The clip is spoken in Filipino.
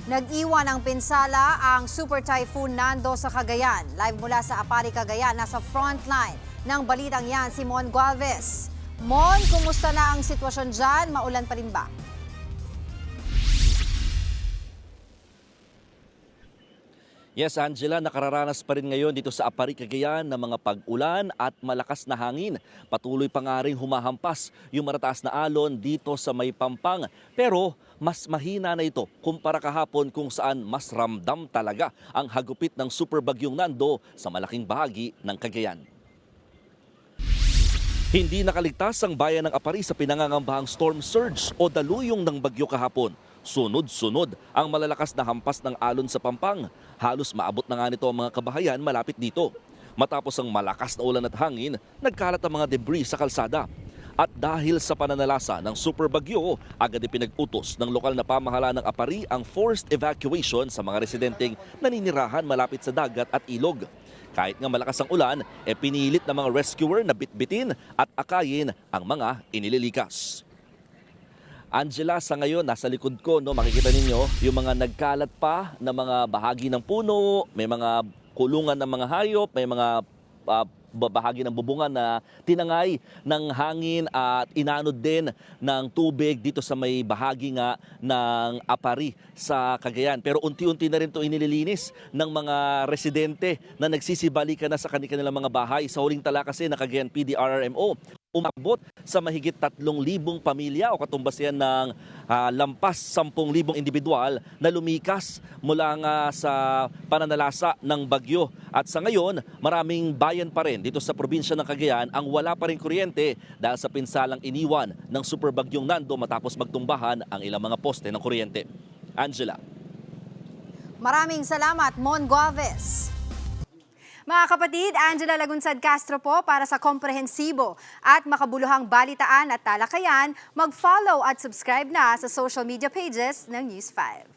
Nag-iwan ng pinsala ang Super Typhoon Nando sa Cagayan. Live mula sa Apari, Cagayan, nasa frontline ng balitang yan si Mon Gualvez. Mon, kumusta na ang sitwasyon dyan? Maulan pa rin ba? Yes, Angela, nakararanas pa rin ngayon dito sa Apari, Cagayan ng mga pag-ulan at malakas na hangin. Patuloy pa nga rin humahampas yung marataas na alon dito sa May Pampang. Pero mas mahina na ito kumpara kahapon kung saan mas ramdam talaga ang hagupit ng super bagyong Nando sa malaking bahagi ng Cagayan. Hindi nakaligtas ang bayan ng Apari sa pinangangambahang storm surge o daluyong ng bagyo kahapon. Sunod-sunod ang malalakas na hampas ng alon sa Pampang. Halos maabot na nga nito ang mga kabahayan malapit dito. Matapos ang malakas na ulan at hangin, nagkalat ang mga debris sa kalsada. At dahil sa pananalasa ng super bagyo, agad ipinag-utos ng lokal na pamahalaan ng Apari ang forced evacuation sa mga residenteng naninirahan malapit sa dagat at ilog. Kahit nga malakas ang ulan, pinilit ng mga rescuer na bitbitin at akayin ang mga inililikas. Angela, sa ngayon, nasa likod ko, makikita ninyo yung mga nagkalat pa na mga bahagi ng puno, may mga kulungan ng mga hayop, may mga bahagi ng bubungan na tinangay ng hangin at inanod din ng tubig dito sa may bahagi nga ng Apari sa Cagayan. Pero unti-unti na rin ito inililinis ng mga residente na nagsisibalikan na sa kanilang mga bahay. Sa huling tala kasi ng Cagayan PDRRMO, umabot sa mahigit 3,000 pamilya o katumbas yan ng lampas 10,000 individual na lumikas mula nga sa pananalasa ng bagyo. At sa ngayon, maraming bayan pa rin dito sa probinsya ng Cagayan ang wala pa rin kuryente dahil sa pinsalang iniwan ng super bagyong Nando matapos magtumbahan ang ilang mga poste ng kuryente. Angela. Maraming salamat, Mon Gualvez. Mga kapatid, Angela Lagunsad Castro po para sa komprehensibo at makabuluhang balitaan at talakayan. Mag-follow at subscribe na sa social media pages ng News 5.